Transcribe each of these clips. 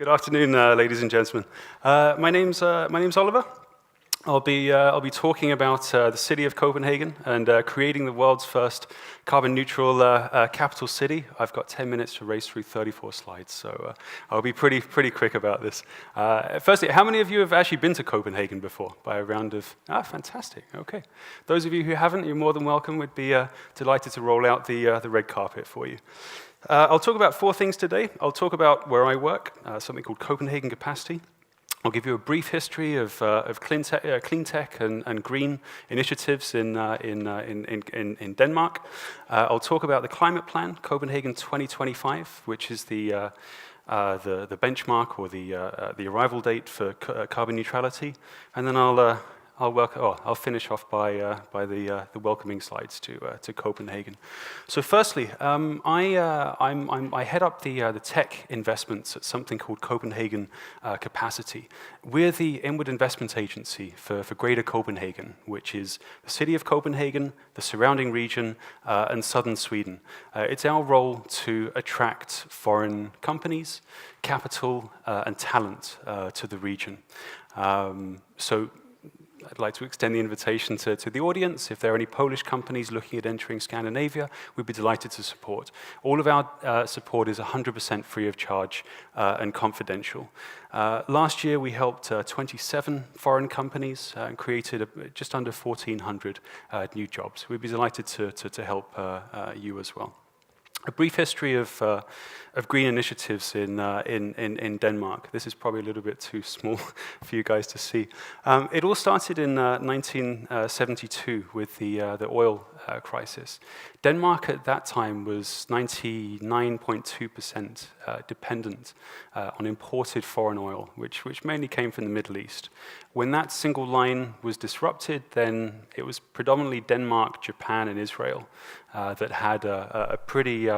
afternoon, ladies and gentlemen. My name's Oliver. I'll be talking about the city of Copenhagen and creating the world's first carbon-neutral capital city. I've got 10 minutes to race through 34 slides, so I'll be pretty quick about this. Firstly, how many of you have actually been to Copenhagen before? By a round of fantastic. Okay, those of you who haven't, you're more than welcome. We'd be delighted to roll out the red carpet for you. I'll talk about 4 things today. I'll talk about where I work, something called Copenhagen Capacity. I'll give you a brief history of clean tech and green initiatives in Denmark. I'll talk about the climate plan, Copenhagen 2025, which is the benchmark or the arrival date for carbon neutrality, and then I'll finish off by the welcoming slides to Copenhagen. So firstly, I head up the tech investments at something called Copenhagen Capacity. We're the inward investment agency for Greater Copenhagen, which is the city of Copenhagen, the surrounding region, and southern Sweden. It's our role to attract foreign companies, capital, and talent to the region. So I'd like to extend the invitation to the audience. If there are any Polish companies looking at entering Scandinavia, we'd be delighted to support. All of our support is 100% free of charge and confidential. Last year, we helped 27 foreign companies and created just under 1,400 new jobs. We'd be delighted to help you as well. A brief history of green initiatives in Denmark. This is probably a little bit too small for you guys to see. It all started in 1972 with the oil crisis. Denmark at that time was 99.2% dependent on imported foreign oil, which mainly came from the Middle East. When that single line was disrupted, then it was predominantly Denmark, Japan, and Israel that had a pretty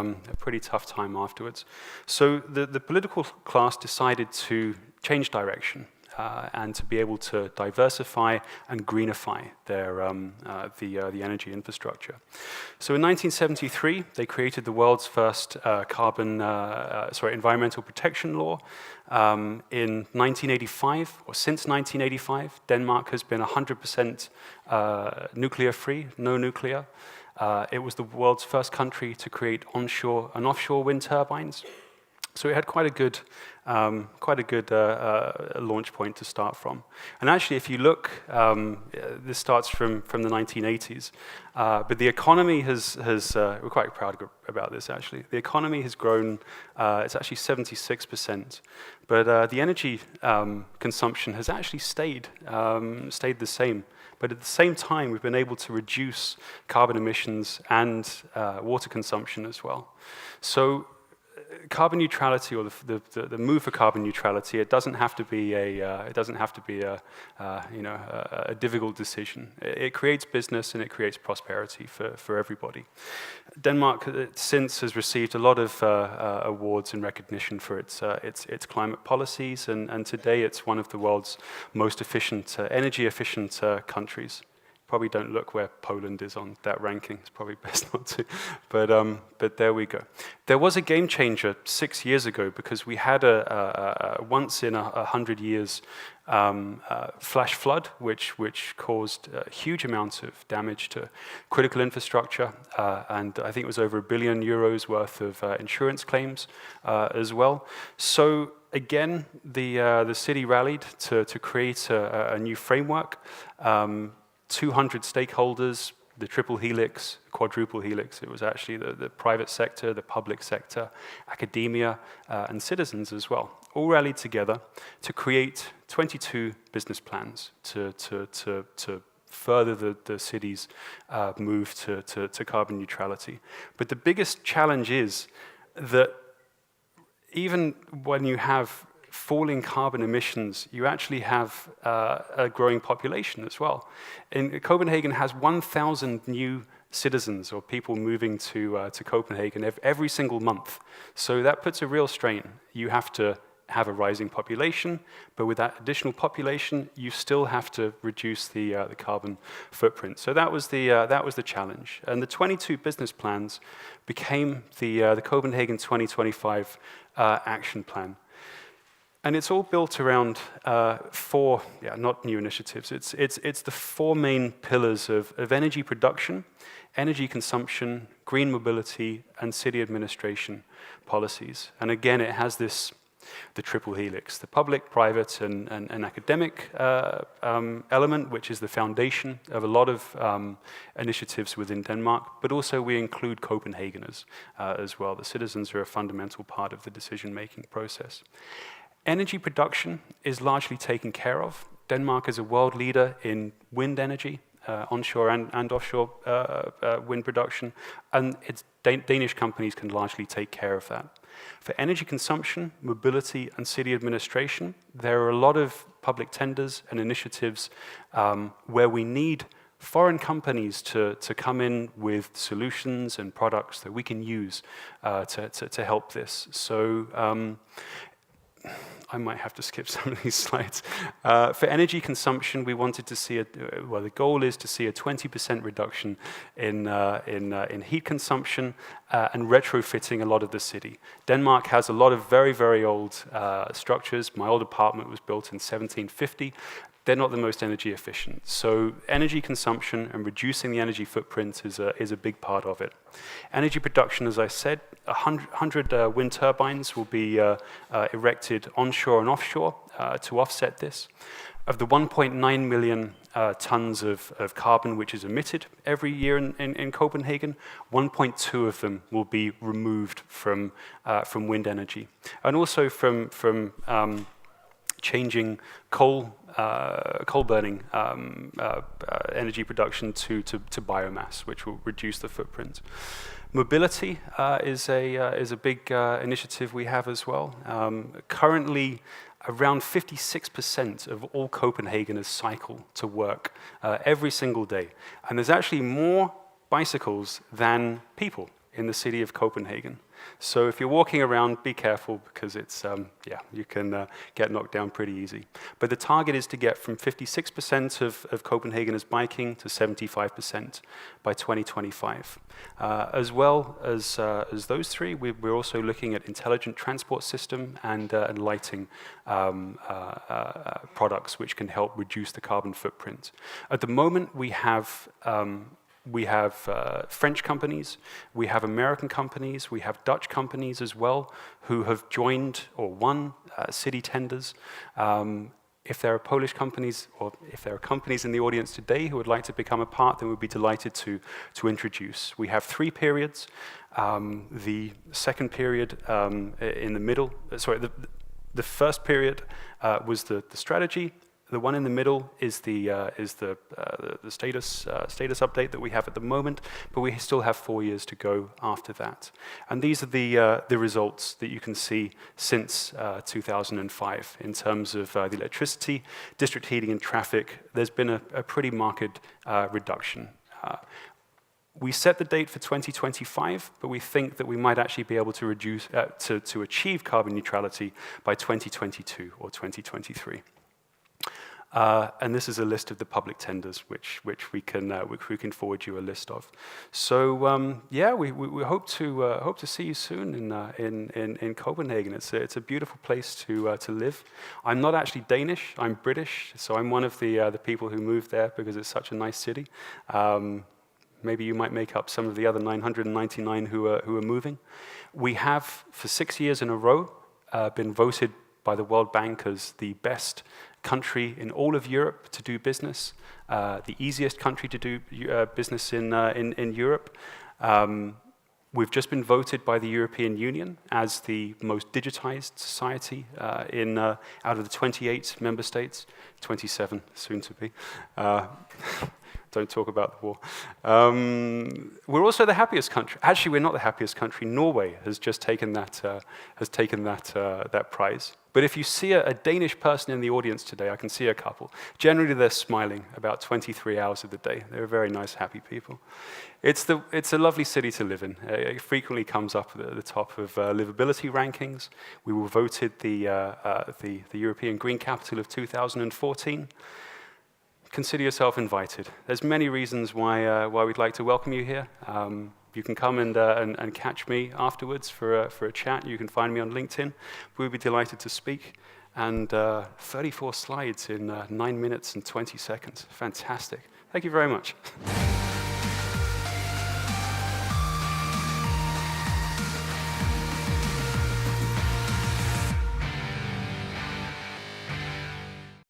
tough time afterwards. So the political class decided to change direction and to be able to diversify and greenify their the energy infrastructure. So in 1973, they created the world's first environmental protection law. In 1985, or since 1985, Denmark has been 100% nuclear-free, no nuclear. It was the world's first country to create onshore and offshore wind turbines. So it had quite a good launch point to start from. And actually, if you look, this starts from the 1980s, but the economy has we're quite proud about this actually. The economy has grown, it's actually 76%, but the energy consumption has actually stayed the same. But at the same time, we've been able to reduce carbon emissions and water consumption as well. So carbon neutrality, or the move for carbon neutrality, it doesn't have to be a difficult decision. It creates business and it creates prosperity for everybody. Denmark since has received a lot of awards and recognition for its climate policies, and today it's one of the world's most efficient, energy efficient countries. Probably don't look where Poland is on that ranking. It's probably best not to. But there we go. There was a game changer 6 years ago because we had a once in 100 years flash flood, which caused huge amounts of damage to critical infrastructure, and I think it was over €1 billion worth of insurance claims as well. So again, the city rallied to create a new framework. 200 stakeholders, the triple helix, quadruple helix. It was actually the private sector, the public sector, academia, and citizens as well, all rallied together to create 22 business plans to further the city's move to carbon neutrality. But the biggest challenge is that even when you have falling carbon emissions, you actually have a growing population as well. Copenhagen has 1,000 new citizens or people moving to Copenhagen every single month. So that puts a real strain. You have to have a rising population, but with that additional population, you still have to reduce the carbon footprint. So that was the challenge. And the 22 business plans became the Copenhagen 2025 action plan. And it's all built around four, not new initiatives. It's the four main pillars of energy production, energy consumption, green mobility, and city administration policies. And again, it has the triple helix, the public, private, and academic element, which is the foundation of a lot of initiatives within Denmark, but also we include Copenhageners as well. The citizens are a fundamental part of the decision-making process. Energy production is largely taken care of. Denmark is a world leader in wind energy, onshore and offshore wind production, and Danish companies can largely take care of that. For energy consumption, mobility, and city administration, there are a lot of public tenders and initiatives where we need foreign companies to come in with solutions and products that we can use to help this. So I might have to skip some of these slides. For energy consumption, we wanted to see the goal is to see a 20% reduction in heat consumption and retrofitting a lot of the city. Denmark has a lot of very, very old structures. My old apartment was built in 1750. They're not the most energy efficient. So energy consumption and reducing the energy footprint is a big part of it. Energy production, as I said, 100 wind turbines will be erected onshore and offshore to offset this. Of the 1.9 million tons of carbon which is emitted every year in Copenhagen, 1.2 of them will be removed from wind energy. And also from changing coal burning energy production to biomass, which will reduce the footprint. Mobility is a big initiative we have as well. Currently, around 56% of all Copenhageners cycle to work every single day. And there's actually more bicycles than people in the city of Copenhagen. So if you're walking around, be careful because it's, you can get knocked down pretty easy. But the target is to get from 56% of Copenhageners biking to 75% by 2025. As well as those three, we're also looking at intelligent transport system and lighting products which can help reduce the carbon footprint. At the moment, we have French companies, we have American companies, we have Dutch companies as well who have joined or won city tenders. If there are Polish companies or if there are companies in the audience today who would like to become a part, then we'd be delighted to introduce. We have 3 periods. The second period in the middle, the first period was the strategy. The one in the middle is the status update that we have at the moment, but we still have 4 years to go after that. And these are the results that you can see since 2005 in terms of the electricity, district heating, and traffic. There's been a pretty marked reduction. We set the date for 2025, but we think that we might actually be able to reduce to achieve carbon neutrality by 2022 or 2023. And this is a list of the public tenders, which we can forward you a list of. So we hope to see you soon in Copenhagen. It's a beautiful place to live. I'm not actually Danish. I'm British, so I'm one of the people who moved there because it's such a nice city. Maybe you might make up some of the other 999 who are moving. We have, for 6 years in a row, been voted by the World Bank as the best country in all of Europe to do business, the easiest country to do business in Europe. We've just been voted by the European Union as the most digitized society out of the 28 member states, 27 soon to be. Don't talk about the war. We're also the happiest country. Actually, we're not the happiest country. Norway has just taken that prize. But if you see a Danish person in the audience today, I can see a couple. Generally, they're smiling about 23 hours of the day. They're very nice, happy people. It's a lovely city to live in. It frequently comes up at the top of livability rankings. We were voted the European Green Capital of 2014. Consider yourself invited. There's many reasons why we'd like to welcome you here. You can come and catch me afterwards for a chat. You can find me on LinkedIn. We'd be delighted to speak. and 34 slides in 9 minutes and 20 seconds. Fantastic. Thank you very much.